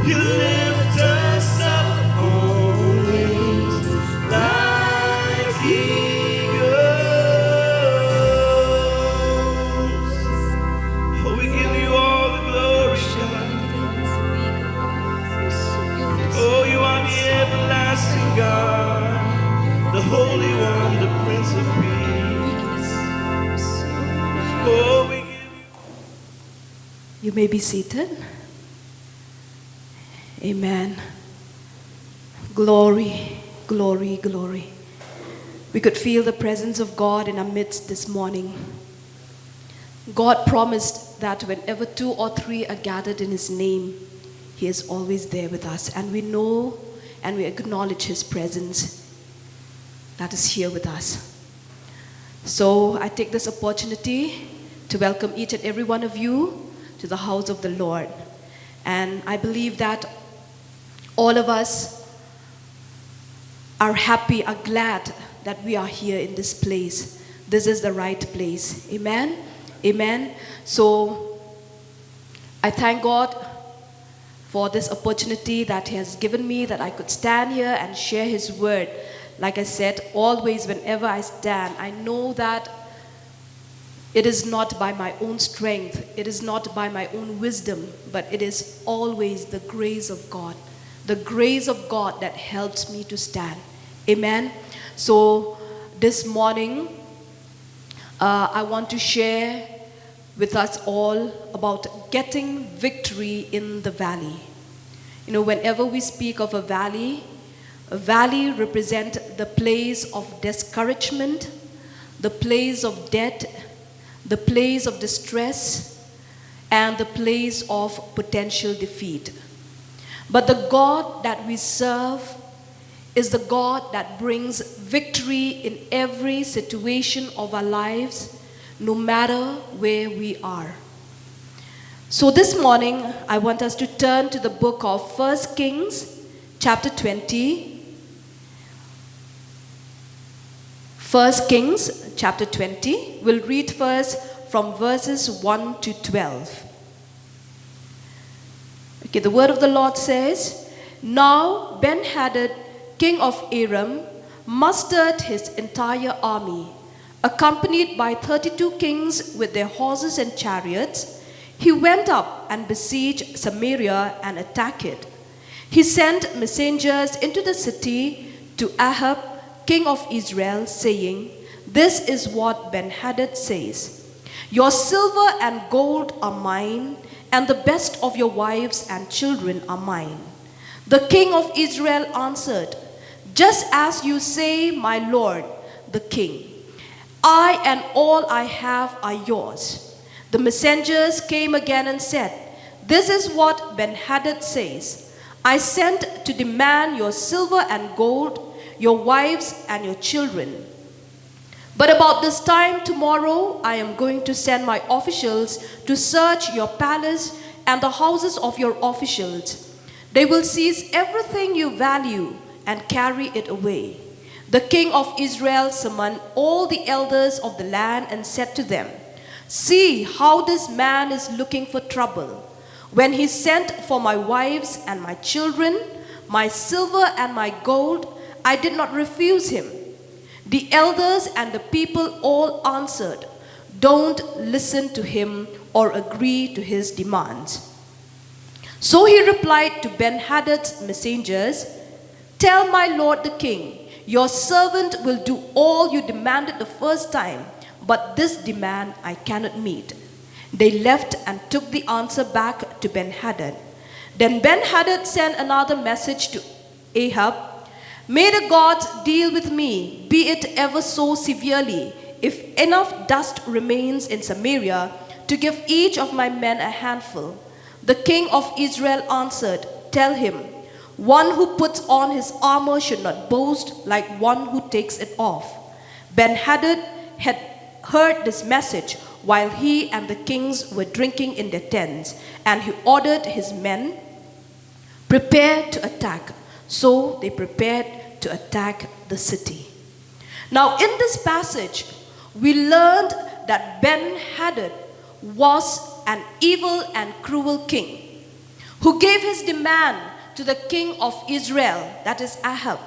You lift us up always like eagles. Oh, we give you all the glory, God. Oh, you are the everlasting God, the Holy One, the Prince of Peace. Oh, we give you. You may be seated. Amen. Glory, glory, glory. We could feel the presence of God in our midst this morning. God promised that whenever 2 or 3 are gathered in His name, He is always there with us. And we know and we acknowledge His presence that is here with us. So I take this opportunity to welcome each and every one of you to the house of the Lord. And I believe that all of us are happy, are glad that we are here in this place. This is the right place. Amen? Amen. So I thank God for this opportunity that He has given me, that I could stand here and share His word. Like I said, always whenever I stand, I know that it is not by my own strength, it is not by my own wisdom, but it is always the grace of God. The grace of God that helps me to stand. Amen. So this morning, I want to share with us all about getting victory in the valley. You know, whenever we speak of a valley represents the place of discouragement, the place of death, the place of distress, and the place of potential defeat. But the God that we serve is the God that brings victory in every situation of our lives, no matter where we are. So this morning, I want us to turn to the book of 1 Kings, chapter 20. 1 Kings, chapter 20. We'll read first from verses 1 to 12. Okay, the word of the Lord says, Now Ben-Hadad, king of Aram, mustered his entire army. Accompanied by 32 kings with their horses and chariots, he went up and besieged Samaria and attacked it. He sent messengers into the city to Ahab, king of Israel, saying, This is what Ben-Hadad says, Your silver and gold are mine, and the best of your wives and children are mine. The king of Israel answered, Just as you say, my lord, the king, I and all I have are yours. The messengers came again and said, This is what Ben-Hadad says, I sent to demand your silver and gold, your wives and your children. But about this time tomorrow, I am going to send my officials to search your palace and the houses of your officials. They will seize everything you value and carry it away. The king of Israel summoned all the elders of the land and said to them, See how this man is looking for trouble. When he sent for my wives and my children, my silver and my gold, I did not refuse him. The elders and the people all answered, Don't listen to him or agree to his demands. So he replied to Ben-Hadad's messengers, Tell my lord the king, your servant will do all you demanded the first time, but this demand I cannot meet. They left and took the answer back to Ben-Hadad. Then Ben-Hadad sent another message to Ahab, May the gods deal with me, be it ever so severely, if enough dust remains in Samaria to give each of my men a handful. The king of Israel answered, Tell him, one who puts on his armor should not boast like one who takes it off. Ben-Hadad had heard this message while he and the kings were drinking in their tents, and he ordered his men, Prepare to attack. So they prepared to attack the city. Now in this passage, we learned that Ben-Hadad was an evil and cruel king who gave his demand to the king of Israel, that is Ahab.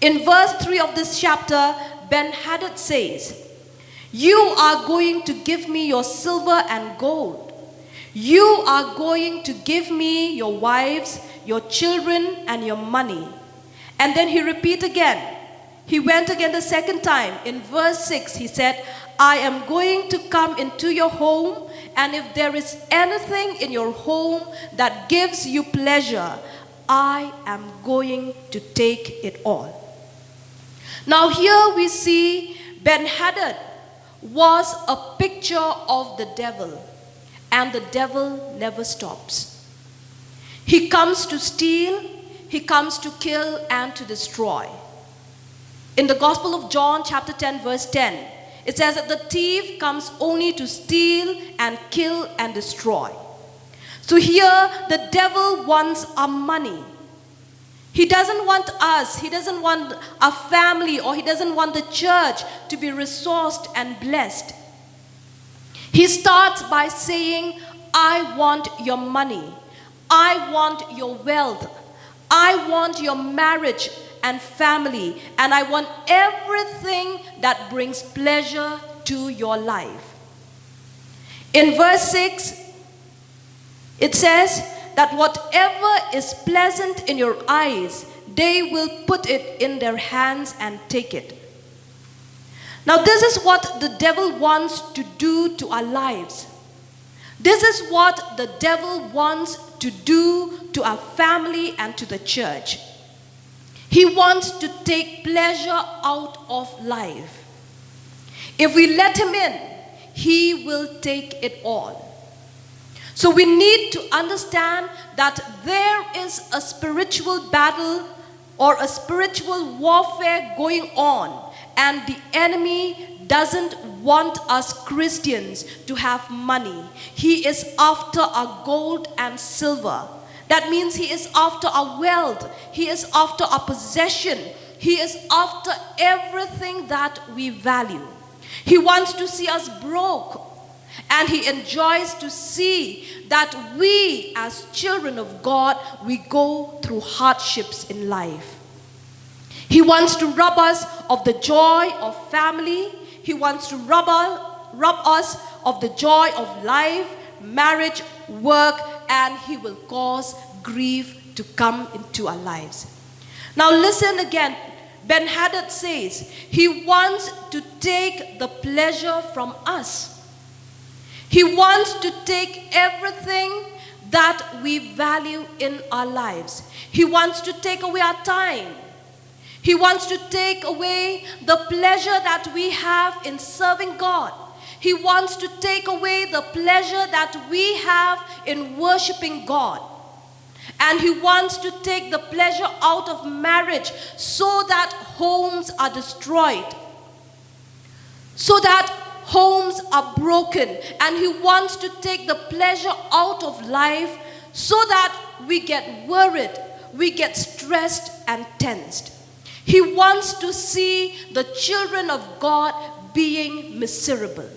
In verse 3 of this chapter, Ben-Hadad says, "You are going to give me your silver and gold. You are going to give me your wives, your children, and your money." And then he repeat again. He went again the second time. In verse 6, he said, "I am going to come into your home, and if there is anything in your home that gives you pleasure, I am going to take it all." Now here we see Ben-Hadad was a picture of the devil, and the devil never stops. He comes to steal, he comes to kill and to destroy. In the Gospel of John chapter 10 verse 10, it says that the thief comes only to steal and kill and destroy. So here the devil wants our money. He doesn't want us, he doesn't want our family, or he doesn't want the church to be resourced and blessed. He starts by saying, "I want your money. I want your wealth. I want your marriage and family, and I want everything that brings pleasure to your life." In verse 6, it says that whatever is pleasant in your eyes, they will put it in their hands and take it. Now this is what the devil wants to do to our lives. This is what the devil wants to do to our family and to the church. He wants to take pleasure out of life. If we let him in, he will take it all. So we need to understand that there is a spiritual battle or a spiritual warfare going on, and the enemy doesn't want us Christians to have money. He is after our gold and silver. That means he is after our wealth. He is after our possession. He is after everything that we value. He wants to see us broke. And he enjoys to see that we as children of God, we go through hardships in life. He wants to rob us of the joy of family. He wants to rob us of the joy of life, marriage, work, and he will cause grief to come into our lives. Now listen again. Ben-Hadad says he wants to take the pleasure from us. He wants to take everything that we value in our lives. He wants to take away our time. He wants to take away the pleasure that we have in serving God. He wants to take away the pleasure that we have in worshiping God. And he wants to take the pleasure out of marriage so that homes are destroyed, so that homes are broken. And he wants to take the pleasure out of life so that we get worried, we get stressed and tensed. He wants to see the children of God being miserable.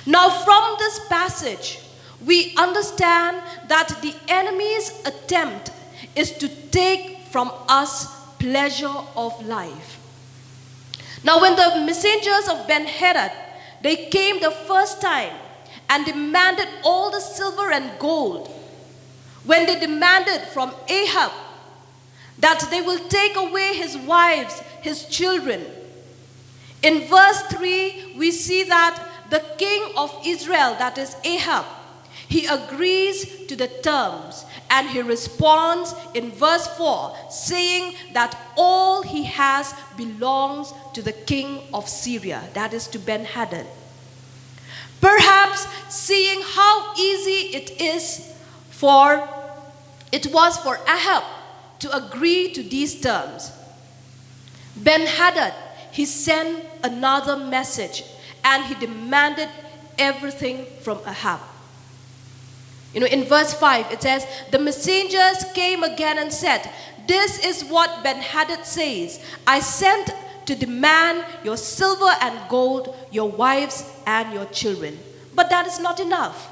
Now from this passage, we understand that the enemy's attempt is to take from us pleasure of life. Now when the messengers of Ben-Hadad, they came the first time and demanded all the silver and gold, when they demanded from Ahab that they will take away his wives, his children, in verse 3 we see that the king of Israel, that is Ahab, he agrees to the terms, and he responds in verse 4 saying that all he has belongs to the king of Syria, that is to Ben-Hadad. Perhaps seeing how easy it was for Ahab to agree to these terms, Ben-Hadad, he sent another message and he demanded everything from Ahab. In verse 5 it says, the messengers came again and said, "This is what Ben-Hadad says. I sent to demand your silver and gold, your wives and your children." But that is not enough.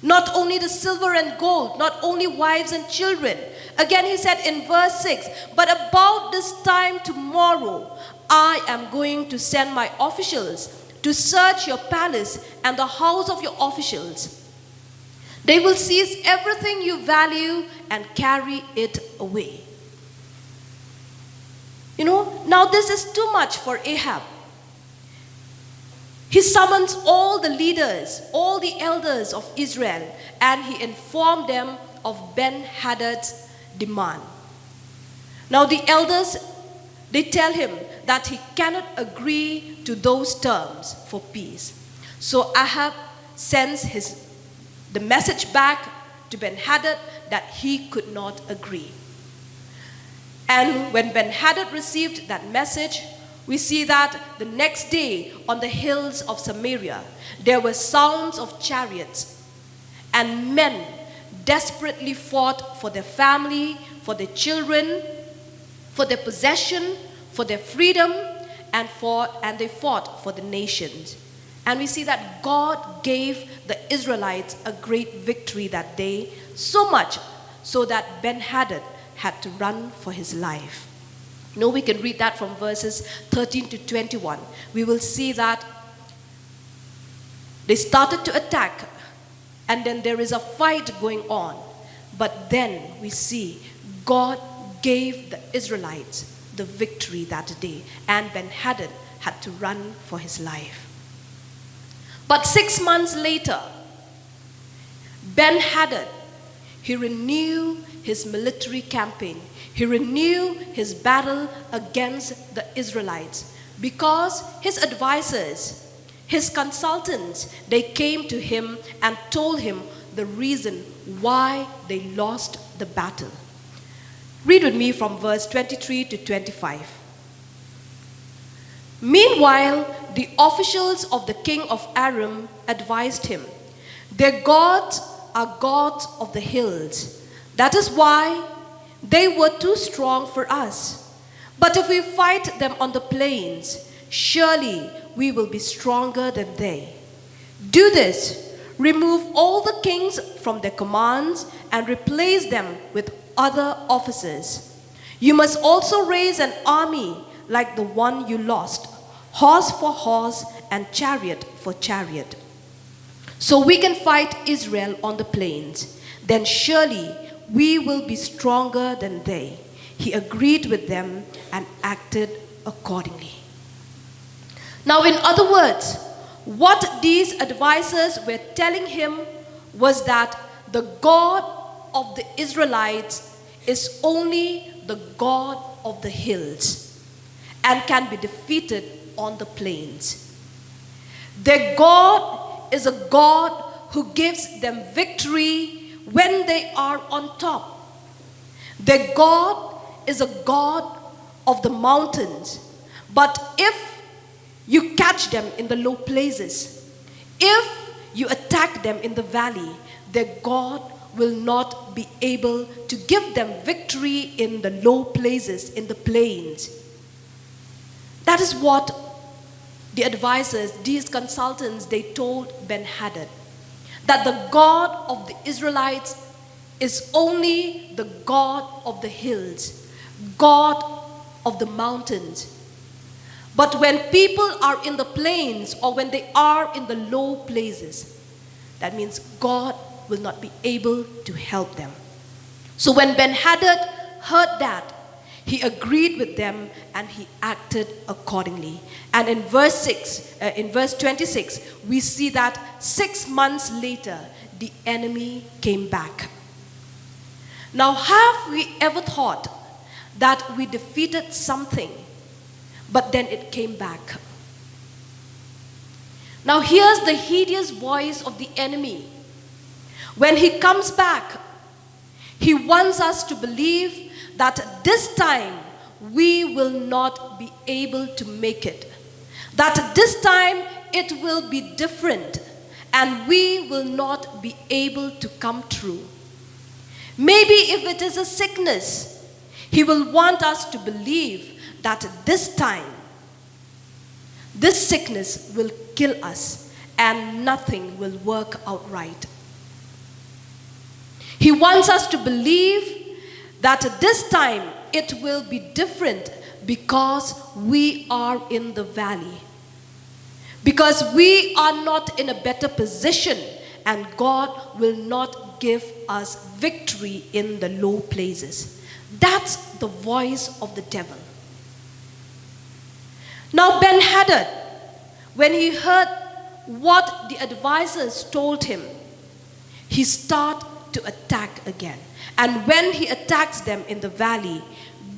Not only the silver and gold, not only wives and children. Again he said in verse 6, but about this time tomorrow, I am going to send my officials to search your palace and the house of your officials. They will seize everything you value and carry it away. Now this is too much for Ahab. He summons all the leaders, all the elders of Israel, and he informed them of Ben-Hadad's demand. Now the elders, they tell him that he cannot agree to those terms for peace. So Ahab sends the message back to Ben-Hadad that he could not agree. And when Ben-Hadad received that message, we see that the next day on the hills of Samaria, there were sounds of chariots, and men desperately fought for their family, for their children, for their possession, for their freedom, and they fought for the nations. And we see that God gave the Israelites a great victory that day, so much so that Ben-Hadad had to run for his life. We can read that from verses 13 to 21. We will see that they started to attack, and then there is a fight going on. But then we see God gave the Israelites the victory that day, and Ben-Hadad had to run for his life. But 6 months later, Ben-Hadad, he renewed his military campaign. He renewed his battle against the Israelites because his advisors, his consultants, they came to him and told him the reason why they lost the battle. Read with me from verse 23 to 25. Meanwhile, the officials of the king of Aram advised him, their gods are gods of the hills. That is why they were too strong for us. But if we fight them on the plains, surely we will be stronger than they. Do this, remove all the kings from their commands and replace them with other officers. You must also raise an army like the one you lost, horse for horse and chariot for chariot. So we can fight Israel on the plains. Then surely we will be stronger than they. He agreed with them and acted accordingly. Now, in other words, what these advisors were telling him was that the God of the Israelites is only the God of the hills and can be defeated on the plains. Their God is a God who gives them victory when they are on top. Their God is a God of the mountains. But if you catch them in the low places, if you attack them in the valley, their God will not be able to give them victory in the low places, in the plains. That is what the advisors, these consultants, they told Ben-Hadad. That the God of the Israelites is only the God of the hills, God of the mountains. But when people are in the plains or when they are in the low places, that means God will not be able to help them. So when Ben-Hadad heard that, he agreed with them and he acted accordingly. And in verse 26, we see that 6 months later, the enemy came back. Now, have we ever thought that we defeated something, but then it came back? Now, here's the hideous voice of the enemy. When he comes back, he wants us to believe that this time we will not be able to make it. That this time it will be different and we will not be able to come through. Maybe if it is a sickness, he will want us to believe that this time, this sickness will kill us and nothing will work out right. He wants us to believe that this time it will be different because we are in the valley. Because we are not in a better position, and God will not give us victory in the low places. That's the voice of the devil. Now Ben-Hadad, when he heard what the advisors told him, he started to attack again. And when he attacks them in the valley,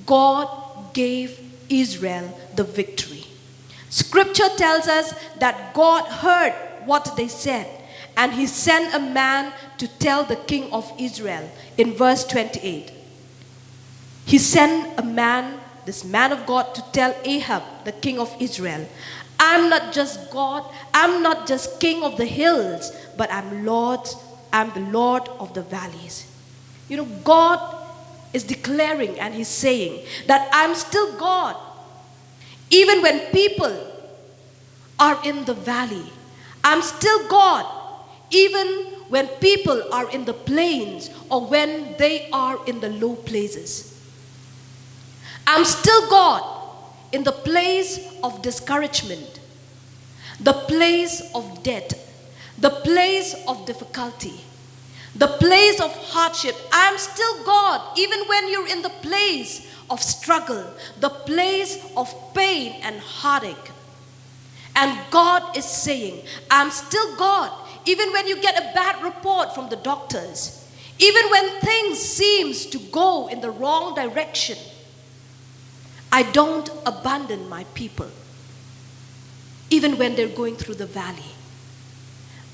God gave Israel the victory. Scripture tells us that God heard what they said, and he sent a man to tell the king of Israel in verse 28. He sent a man, this man of God, to tell Ahab, the king of Israel, I'm not just God, I'm not just king of the hills, but I'm the Lord of the valleys. You know, God is declaring and he's saying that I'm still God. Even when people are in the valley, I'm still God. Even when people are in the plains or when they are in the low places. I'm still God in the place of discouragement, the place of death, the place of difficulty, the place of hardship. I'm still God even when you're in the place of struggle, the place of pain and heartache. And God is saying, I'm still God even when you get a bad report from the doctors, even when things seem to go in the wrong direction. I don't abandon my people, even when they're going through the valley.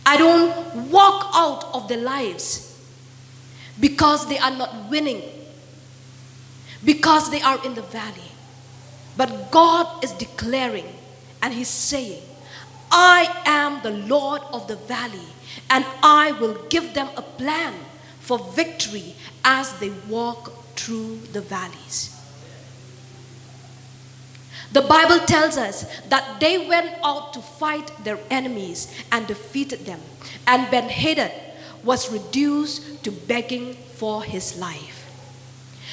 I don't walk out of their lives because they are not winning, because they are in the valley. But God is declaring and he's saying, I am the Lord of the valley, and I will give them a plan for victory as they walk through the valleys. The Bible tells us that they went out to fight their enemies and defeated them. And Ben-Hadad was reduced to begging for his life.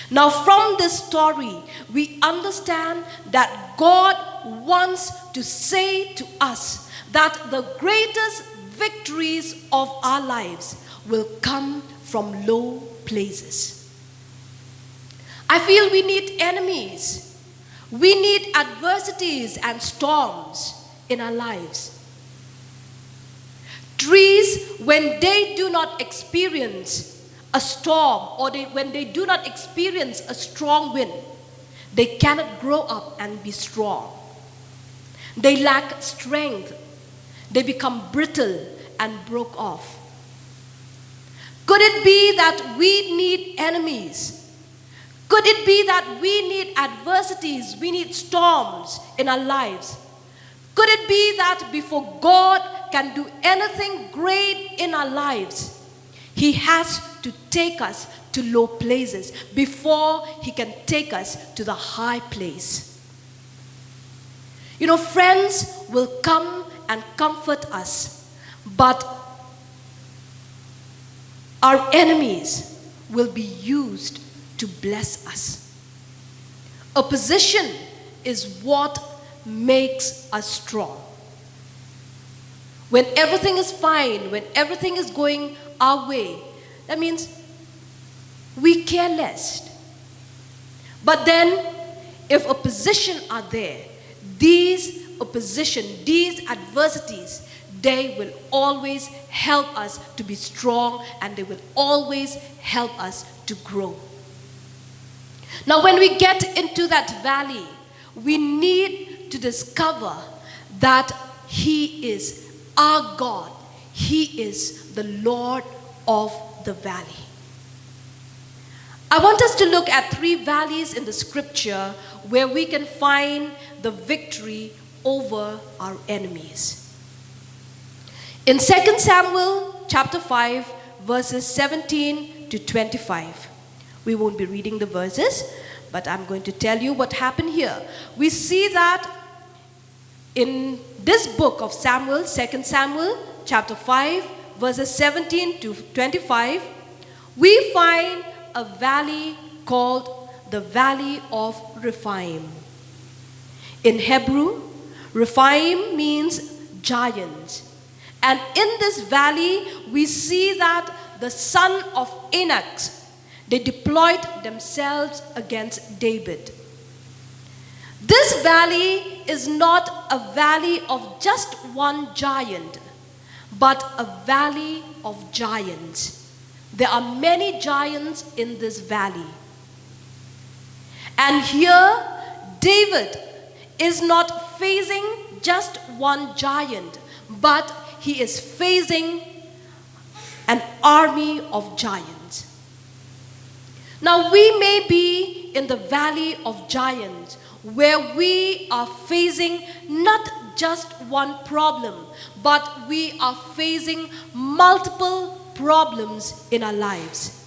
Now from this story, we understand that God wants to say to us that the greatest victories of our lives will come from low places. I feel we need enemies. We need adversities and storms in our lives. Trees, when they do not experience a storm or when they do not experience a strong wind, they cannot grow up and be strong. They lack strength. They become brittle and broke off. Could it be that we need enemies? Could it be that we need adversities, we need storms in our lives? Could it be that before God can do anything great in our lives, He has to take us to low places before He can take us to the high place? You know, friends will come and comfort us, but our enemies will be used to bless us. Opposition is what makes us strong. When everything is fine, when everything is going our way, that means we care less. But then, if opposition are there, these opposition, these adversities, they will always help us to be strong, and they will always help us to grow. Now, when we get into that valley, we need to discover that He is our God. He is the Lord of the valley. I want us to look at 3 valleys in the scripture where we can find the victory over our enemies. In 2 Samuel chapter 5, verses 17 to 25. We won't be reading the verses, but I'm going to tell you what happened here. We see that in this book of Samuel, 2 Samuel chapter 5, verses 17 to 25, we find a valley called the Valley of Rephaim. In Hebrew, Rephaim means giant. And in this valley, we see that the son of Anak, they deployed themselves against David. This valley is not a valley of just one giant, but a valley of giants. There are many giants in this valley. And here, David is not facing just one giant, but he is facing an army of giants. Now, we may be in the valley of giants where we are facing not just one problem, but we are facing multiple problems in our lives.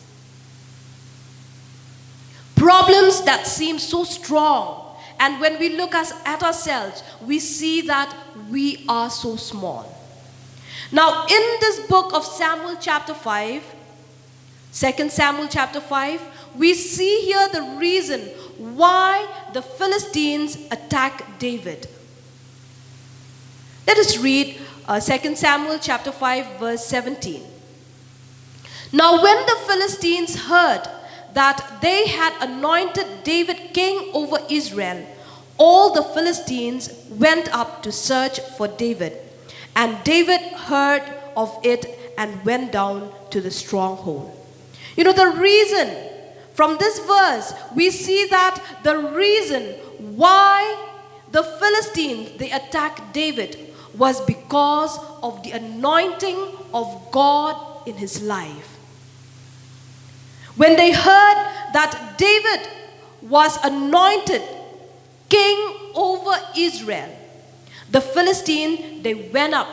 Problems that seem so strong, and when we look at ourselves, we see that we are so small. Now, in this book of Samuel chapter 5, 2 Samuel chapter 5, we see here the reason why the Philistines attack David. Let us read 2 Samuel chapter 5 verse 17. Now when the Philistines heard that they had anointed David king over Israel, all the Philistines went up to search for David. And David heard of it and went down to the stronghold. You know, the reason from this verse, we see that the reason why the Philistines, they attacked David was because of the anointing of God in his life. When they heard that David was anointed king over Israel, the Philistines, they went up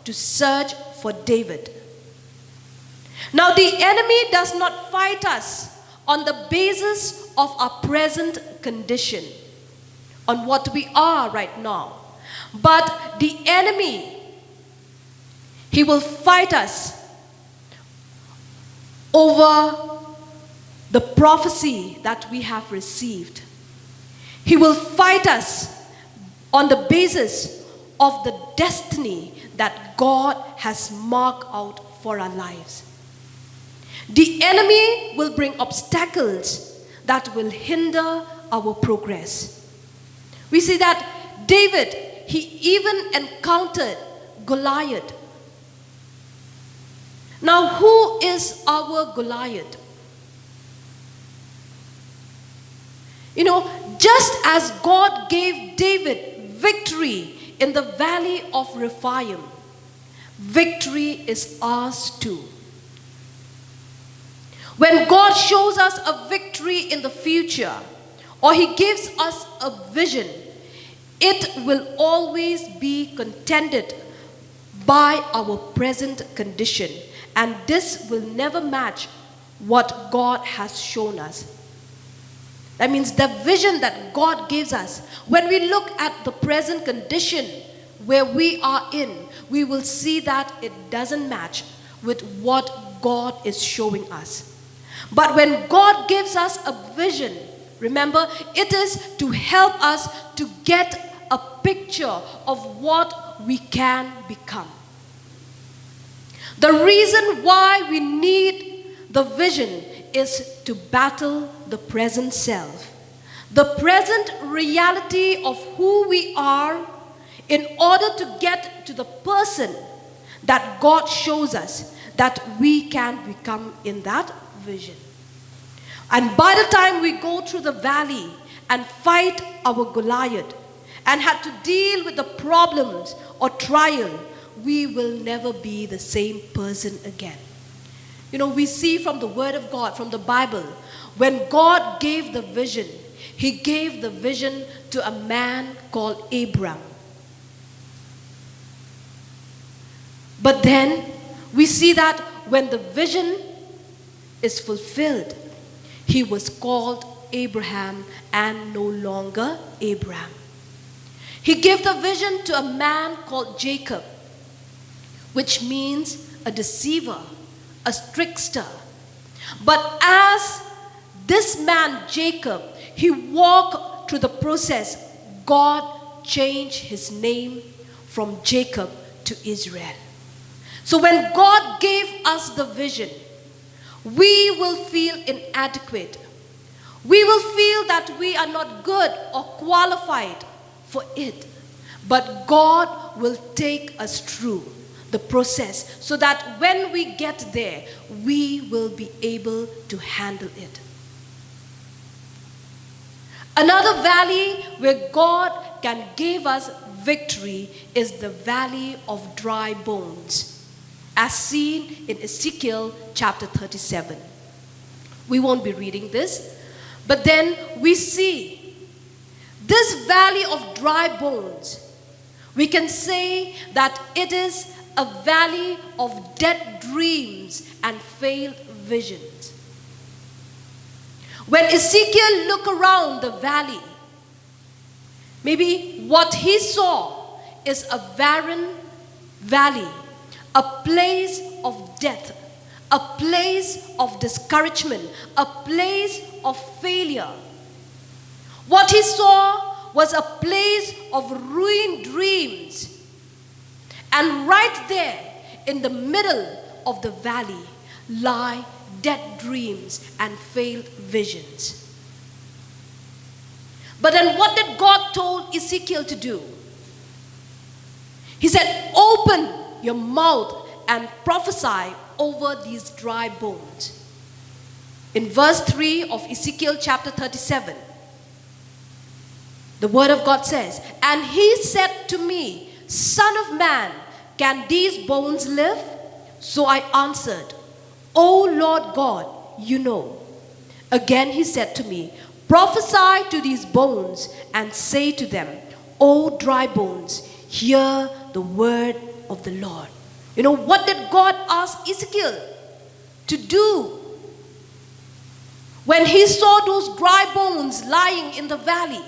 to search for David. Now the enemy does not fight us on the basis of our present condition, on what we are right now. But the enemy, he will fight us over the prophecy that we have received. He will fight us on the basis of the destiny that God has marked out for our lives. The enemy will bring obstacles that will hinder our progress. We see that David, he even encountered Goliath. Now, who is our Goliath? You know, just as God gave David victory in the valley of Rephaim, victory is ours too. When God shows us a victory in the future, or he gives us a vision, it will always be contended by our present condition, and this will never match what God has shown us. That means the vision that God gives us, when we look at the present condition where we are in, we will see that it doesn't match with what God is showing us. But when God gives us a vision, remember, it is to help us to get a picture of what we can become. The reason why we need the vision is to battle the present self, the present reality of who we are, in order to get to the person that God shows us that we can become in that vision. And by the time we go through the valley and fight our Goliath and had to deal with the problems or trial, we will never be the same person again. You know, we see from the Word of God, from the Bible, when God gave the vision, he gave the vision to a man called Abram. But then we see that when the vision is fulfilled, he was called Abraham and no longer Abram. He gave the vision to a man called Jacob, which means a deceiver, a trickster. But as this man, Jacob, he walked through the process, God changed his name from Jacob to Israel. So when God gave us the vision, we will feel inadequate. We will feel that we are not good or qualified for it. But God will take us through the process so that when we get there, we will be able to handle it. Another valley where God can give us victory is the valley of dry bones, as seen in Ezekiel chapter 37. We won't be reading this, but then we see this valley of dry bones. We can say that it is a valley of dead dreams and failed visions. When Ezekiel looked around the valley, maybe what he saw is a barren valley, a place of death, a place of discouragement, a place of failure. What he saw was a place of ruined dreams. And right there in the middle of the valley lie dead dreams and failed visions. But then what did God told Ezekiel to do? He said, open your mouth and prophesy over these dry bones. In verse 3 of Ezekiel chapter 37, the word of God says, and he said to me, Son of man, can these bones live? So I answered, O Lord God, you know. Again he said to me, prophesy to these bones and say to them, O dry bones, hear the word of the Lord. You know, what did God ask Ezekiel to do? When he saw those dry bones lying in the valley,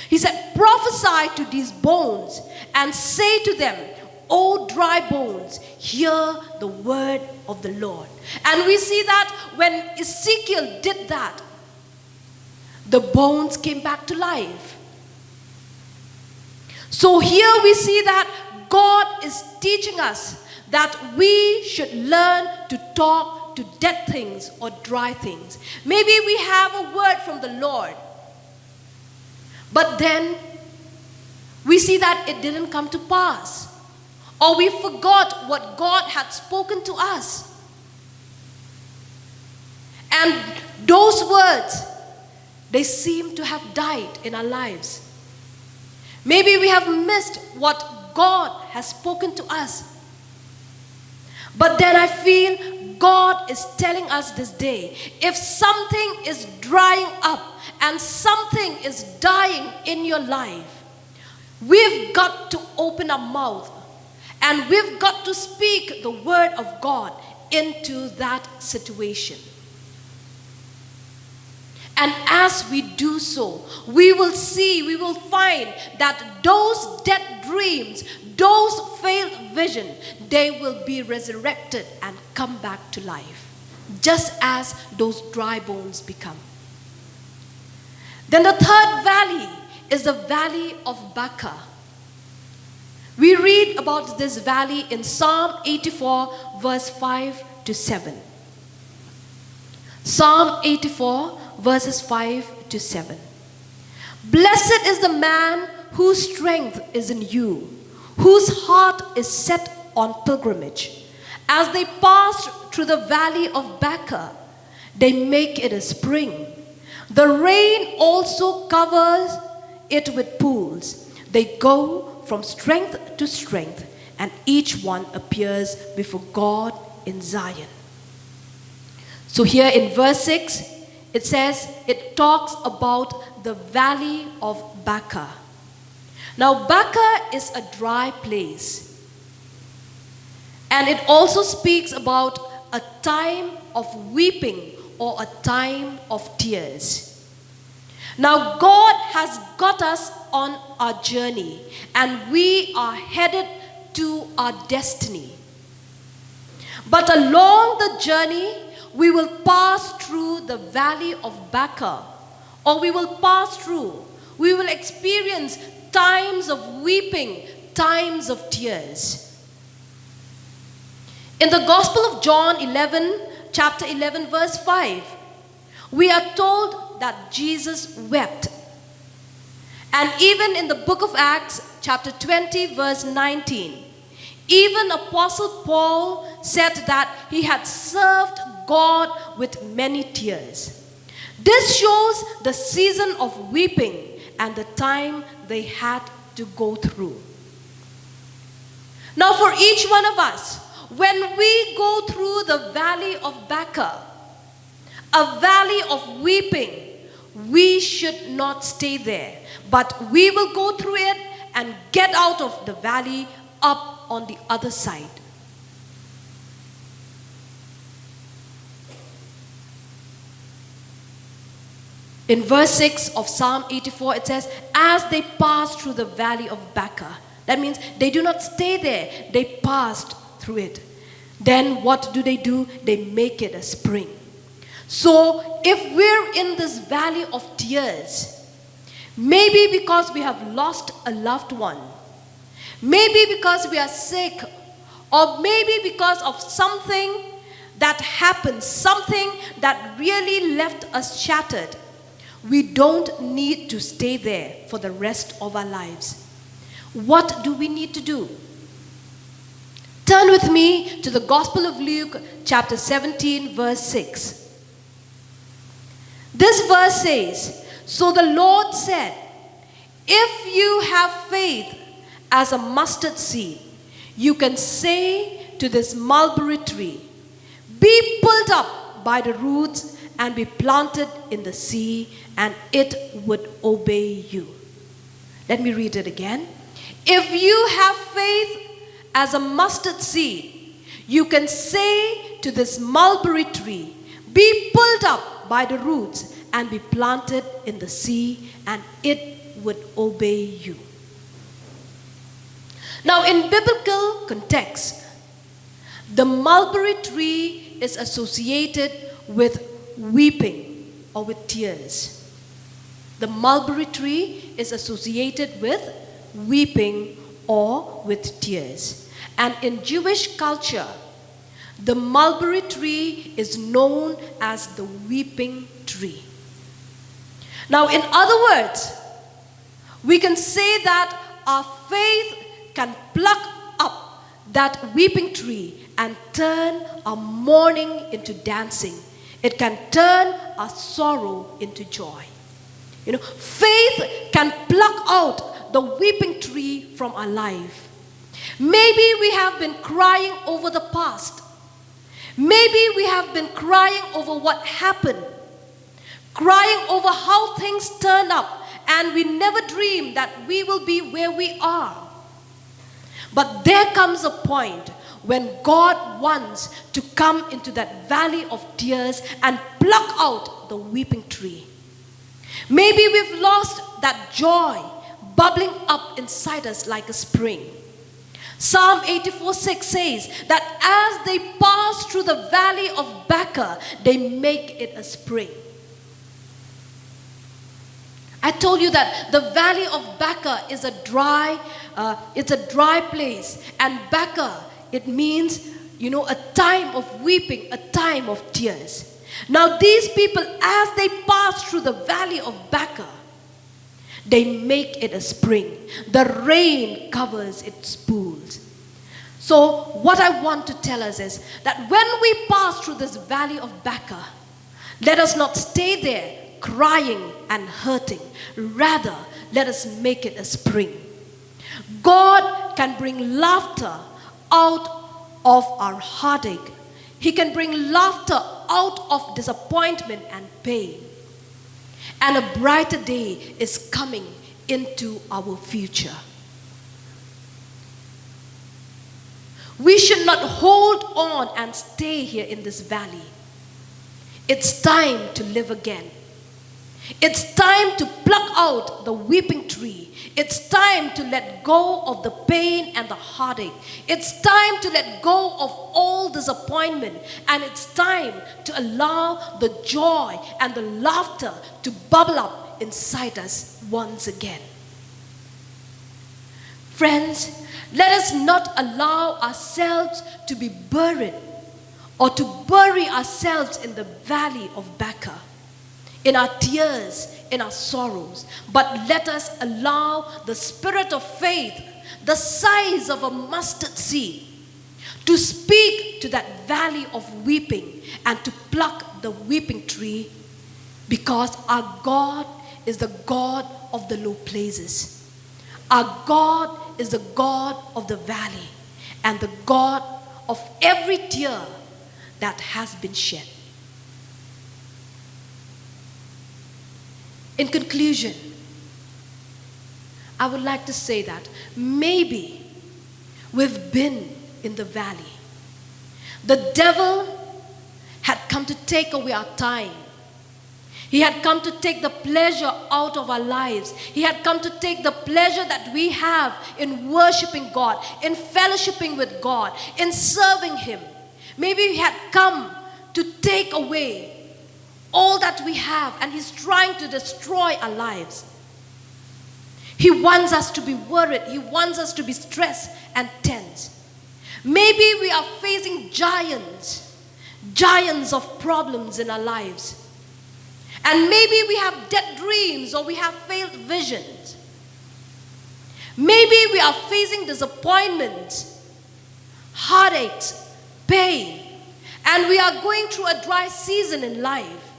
he said, prophesy to these bones and say to them, O dry bones, hear the word of the Lord. And we see that when Ezekiel did that, the bones came back to life. So here we see that God is teaching us that we should learn to talk to dead things or dry things. Maybe we have a word from the Lord, but then we see that it didn't come to pass. Or we forgot what God had spoken to us. And those words, they seem to have died in our lives. Maybe we have missed what God has spoken to us. But then I feel God is telling us this day, if something is drying up and something is dying in your life, we've got to open our mouth and we've got to speak the word of God into that situation. And as we do so, we will find that those dead dreams, those failed visions, they will be resurrected and come back to life, just as those dry bones become. Then the third valley is the valley of Baca. We read about this valley in Psalm 84, verse 5 to 7. Psalm 84, verses 5 to 7. Blessed is the man whose strength is in you, whose heart is set on pilgrimage. As they pass through the valley of Baca, they make it a spring. The rain also covers it with pools. They go from strength to strength, and each one appears before God in Zion. So here in verse 6, it says, it talks about the valley of Baca. Now, Baca is a dry place. And it also speaks about a time of weeping or a time of tears. Now, God has got us on our journey, and we are headed to our destiny. But along the journey, we will pass through the valley of Baca, or we will experience times of weeping, times of tears. In the Gospel of John 11, chapter 11, verse 5, we are told that Jesus wept. And even in the book of Acts, chapter 20, verse 19, even Apostle Paul said that he had served God with many tears. This shows the season of weeping and the time they had to go through. Now for each one of us, when we go through the valley of Baca, a valley of weeping, we should not stay there, but we will go through it and get out of the valley up on the other side. In verse 6 of Psalm 84, it says, as they passed through the valley of Baca. That means they do not stay there, they passed through it. Then what do? They make it a spring. So if we're in this valley of tears, maybe because we have lost a loved one, maybe because we are sick, or maybe because of something that happened, something that really left us shattered, we don't need to stay there for the rest of our lives. What do we need to do? Turn with me to the Gospel of Luke, chapter 17, verse 6. This verse says, so the Lord said, if you have faith as a mustard seed, you can say to this mulberry tree, be pulled up by the roots and be planted in the sea, and it would obey you. Let me read it again. If you have faith as a mustard seed, you can say to this mulberry tree, be pulled up by the roots and be planted in the sea, and it would obey you. Now, in biblical context, the mulberry tree is associated with weeping or with tears. The mulberry tree is associated with weeping or with tears. And in Jewish culture, the mulberry tree is known as the weeping tree. Now, in other words, we can say that our faith can pluck up that weeping tree and turn our mourning into dancing. It can turn our sorrow into joy. Faith can pluck out the weeping tree from our life. Maybe we have been crying over the past. Maybe we have been crying over what happened, crying over how things turned up, and we never dreamed that we will be where we are. But there comes a point when God wants to come into that valley of tears and pluck out the weeping tree. Maybe we've lost that joy bubbling up inside us like a spring. Psalm 84:6 says that as they pass through the valley of Baca, they make it a spring. I told you that the valley of Baca is a dry place, and Baca, it means, a time of weeping, a time of tears. Now these people, as they pass through the valley of Baca, they make it a spring. The rain covers its pools. So what I want to tell us is that when we pass through this valley of Baca, let us not stay there crying and hurting. Rather, let us make it a spring. God can bring laughter out of our heartache. He can bring laughter out of disappointment and pain. And a brighter day is coming into our future. We should not hold on and stay here in this valley. It's time to live again. It's time to pluck out the weeping tree. It's time to let go of the pain and the heartache. It's time to let go of all disappointment. And it's time to allow the joy and the laughter to bubble up inside us once again. Friends, let us not allow ourselves to be buried or to bury ourselves in the valley of Baca, in our tears, in our sorrows. But let us allow the spirit of faith, the size of a mustard seed, to speak to that valley of weeping and to pluck the weeping tree, because our God is the God of the low places. Our God is the God of the valley and the God of every tear that has been shed. In conclusion, I would like to say that maybe we've been in the valley. The devil had come to take away our time. He had come to take the pleasure out of our lives. He had come to take the pleasure that we have in worshiping God, in fellowshipping with God, in serving Him. Maybe He had come to take away all that we have, and He's trying to destroy our lives. He wants us to be worried. He wants us to be stressed and tense. Maybe we are facing giants of problems in our lives. And maybe we have dead dreams or we have failed visions. Maybe we are facing disappointments, heartaches, pain, and we are going through a dry season in life.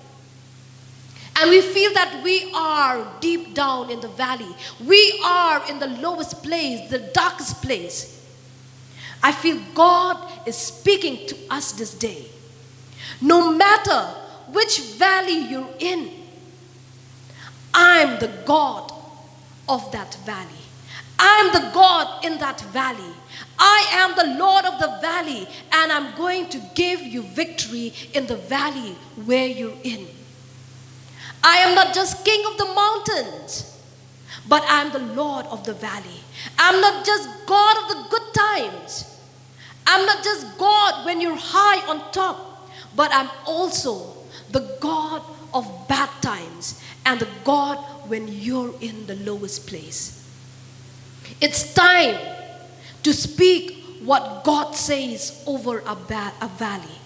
And we feel that we are deep down in the valley. We are in the lowest place, the darkest place. I feel God is speaking to us this day. No matter which valley you're in, I'm the God of that valley. I'm the God in that valley. I am the Lord of the valley, and I'm going to give you victory in the valley where you're in. I am not just king of the mountains, but I'm the Lord of the valley. I'm not just God of the good times. I'm not just God when you're high on top, but I'm also the God of bad times and the God when you're in the lowest place. It's time to speak what God says over a valley.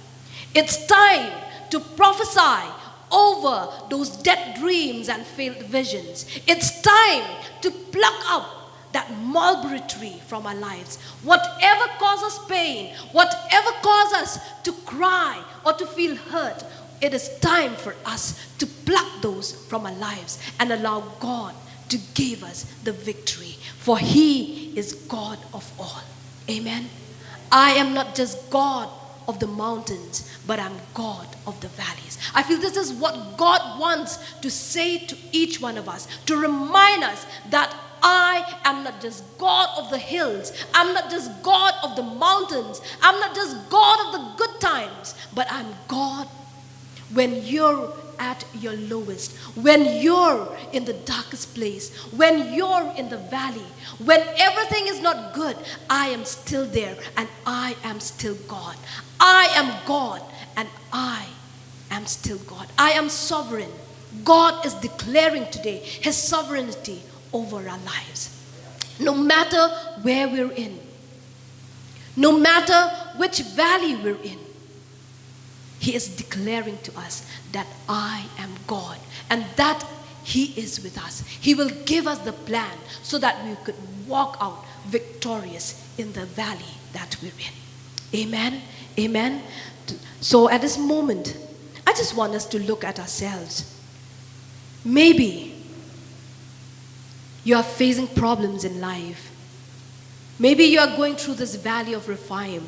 It's time to prophesy over those dead dreams and failed visions. It's time to pluck up that mulberry tree from our lives. Whatever causes pain, whatever causes us to cry or to feel hurt, it is time for us to pluck those from our lives and allow God to give us the victory. For He is God of all. Amen. I am not just God of the mountains, but I'm God of the valleys. I feel this is what God wants to say to each one of us, to remind us that I am not just God of the hills. I'm not just God of the mountains. I'm not just God of the good times, but I'm God when you're at your lowest, when you're in the darkest place, when you're in the valley, when everything is not good. I am still there, and I am still God. I am God, and I am still God. I am sovereign. God is declaring today His sovereignty over our lives. No matter where we're in, no matter which valley we're in, He is declaring to us that I am God and that He is with us. He will give us the plan so that we could walk out victorious in the valley that we're in. Amen. Amen. So at this moment, I just want us to look at ourselves. Maybe you are facing problems in life. Maybe you are going through this valley of Rephaim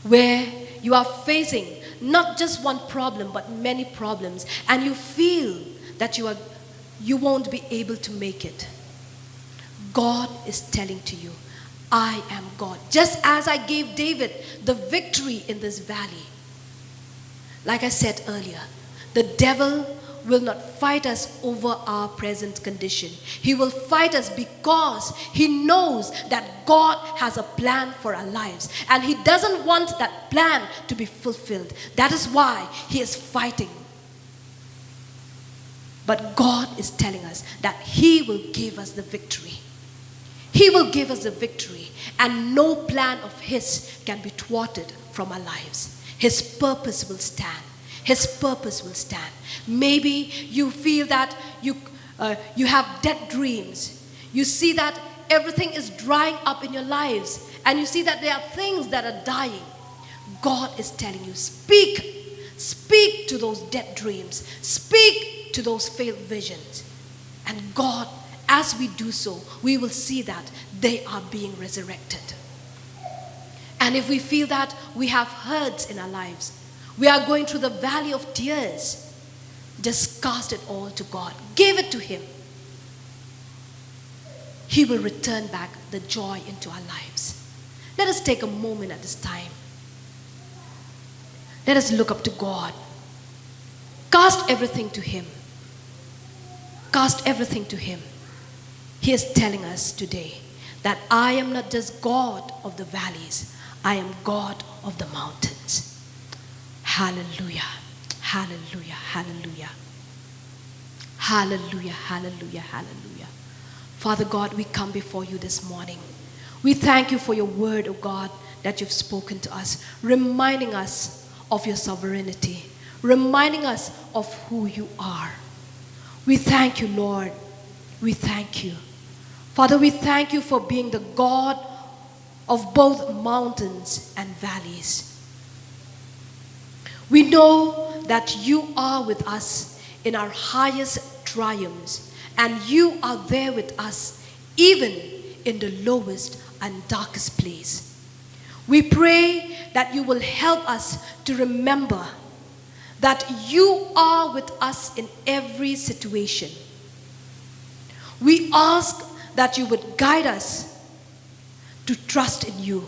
where you are facing not just one problem but many problems, and you feel that you won't be able to make it. God is telling to you, I am God. Just as I gave David the victory in this valley. Like I said earlier, the devil will not fight us over our present condition. He will fight us because He knows that God has a plan for our lives. And He doesn't want that plan to be fulfilled. That is why He is fighting. But God is telling us that He will give us the victory. He will give us the victory. And no plan of His can be thwarted from our lives. His purpose will stand. His purpose will stand. Maybe you feel that you have dead dreams. You see that everything is drying up in your lives. And you see that there are things that are dying. God is telling you, speak. Speak to those dead dreams. Speak to those failed visions. And God, as we do so, we will see that they are being resurrected. And if we feel that we have hurts in our lives, we are going through the valley of tears, just cast it all to God. Give it to Him. He will return back the joy into our lives. Let us take a moment at this time. Let us look up to God. Cast everything to Him. Cast everything to Him. He is telling us today that I am not just God of the valleys, I am God of the mountains. Hallelujah, hallelujah, hallelujah. Hallelujah, hallelujah, hallelujah. Father God, we come before you this morning. We thank you for your word, O God, that you've spoken to us, reminding us of your sovereignty, reminding us of who you are. We thank you, Lord. We thank you. Father, we thank you for being the God of both mountains and valleys. We know that you are with us in our highest triumphs, and you are there with us even in the lowest and darkest place. We pray that you will help us to remember that you are with us in every situation. We ask that you would guide us to trust in you,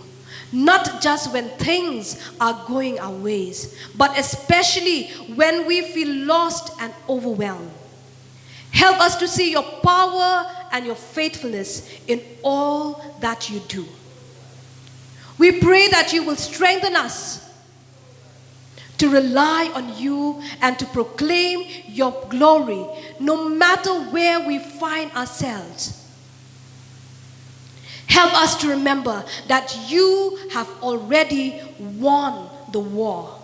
not just when things are going our ways, but especially when we feel lost and overwhelmed. Help us to see your power and your faithfulness in all that you do. We pray that you will strengthen us to rely on you and to proclaim your glory no matter where we find ourselves. Help us to remember that you have already won the war.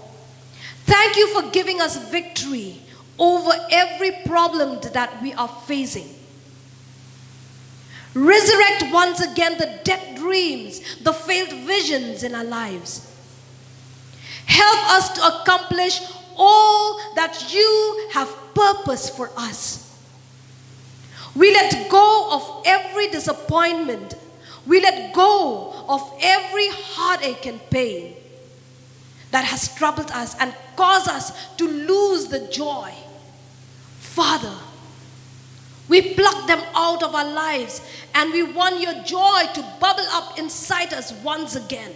Thank you for giving us victory over every problem that we are facing. Resurrect once again the dead dreams, the failed visions in our lives. Help us to accomplish all that you have purposed for us. We let go of every disappointment. We let go of every heartache and pain that has troubled us and caused us to lose the joy. Father, we pluck them out of our lives and we want your joy to bubble up inside us once again.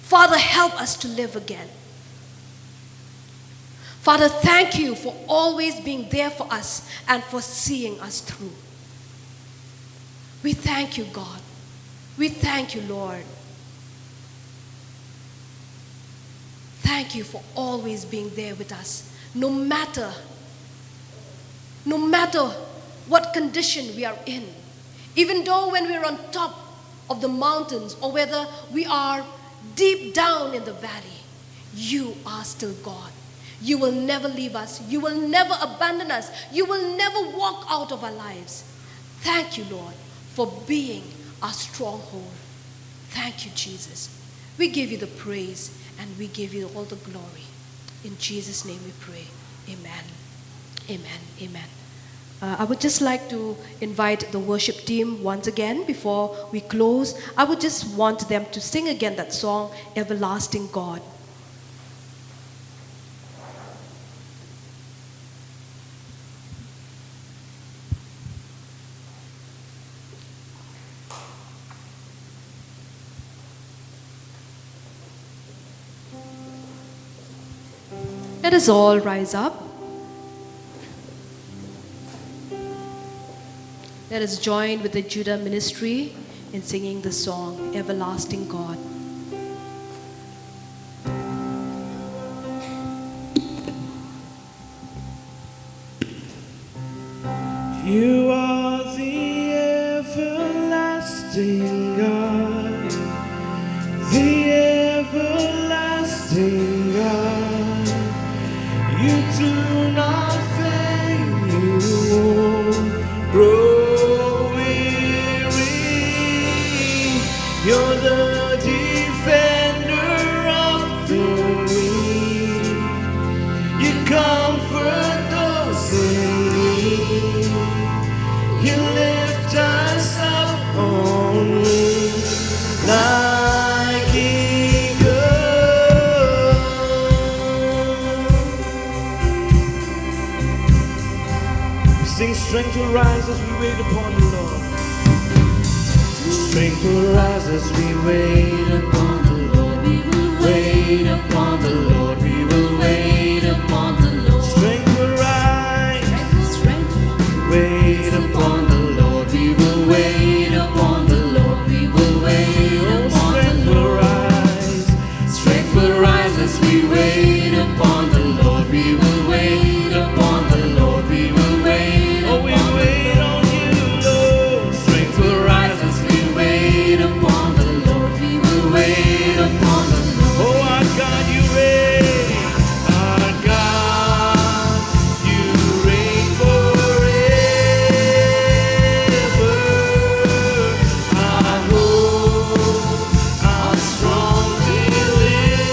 Father, help us to live again. Father, thank you for always being there for us and for seeing us through. We thank you, God. We thank you, Lord. Thank you for always being there with us, no matter what condition we are in. Even though when we're on top of the mountains or whether we are deep down in the valley, you are still God. You will never leave us. You will never abandon us. You will never walk out of our lives. Thank you, Lord, for being our stronghold. Thank you, Jesus. We give you the praise and we give you all the glory. In Jesus' name we pray. Amen. Amen. Amen. I would just like to invite the worship team once again before we close. I would just want them to sing again that song, Everlasting God. Let us all rise up. Let us join with the Judah ministry in singing the song, Everlasting God. You are the everlasting God, the everlasting God. You do not fail, you won't grow weary. You're the defender of the weak. You comfort those in need. You lift us up on wings like eagles. Sing, strength will rise as we wait upon the Lord. Strength will rise as we wait upon the Lord. We will wait upon the Lord. We will wait upon the Lord. Strength will rise. Wait upon the Lord. We will wait upon the Lord. We will wait upon the Lord. Strength will rise as we wait upon the Lord. We will wait upon the Lord. We will wait. Oh, we wait on you, Lord. Strength will rise as we wait upon the Lord. We will wait upon the Lord. Oh, our God, you reign. Our God, you reign forever. Our hope, our strong deliverer.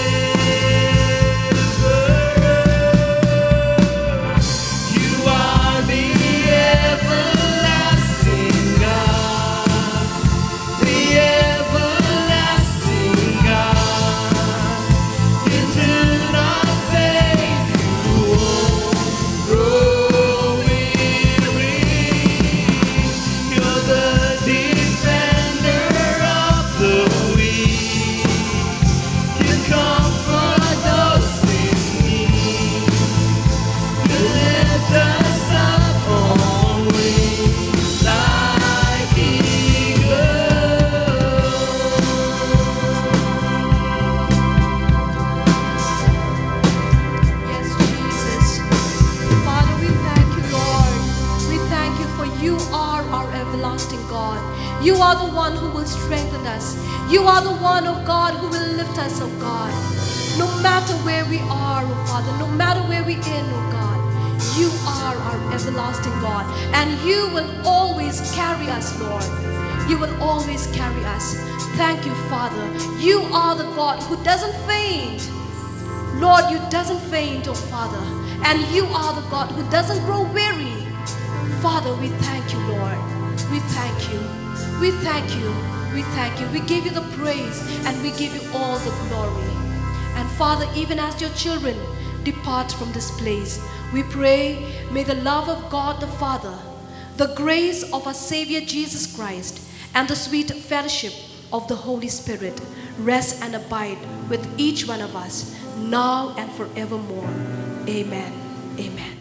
You are the everlasting God, the everlasting God. You do not fail, you won't grow weary. You're the defender of the weak. You comfort those in need. You lift us up on wings like eagles. Yes, Jesus. Father, we thank you, Lord. We thank you for you are our everlasting God. You are the one who will strengthen us. You are the one, oh God, who will lift us, oh God. No matter where we are, oh Father, no matter where we're in, oh God, you are our everlasting God. And you will always carry us, Lord. You will always carry us. Thank you, Father. You are the God who doesn't faint. Lord, you doesn't faint, oh Father. And you are the God who doesn't grow weary. Father, we thank you, Lord. We thank you. We thank you. We thank you. We give you the praise and we give you all the glory. And Father, even as your children depart from this place, we pray, may the love of God the Father, the grace of our Savior Jesus Christ, and the sweet fellowship of the Holy Spirit rest and abide with each one of us now and forevermore. Amen. Amen.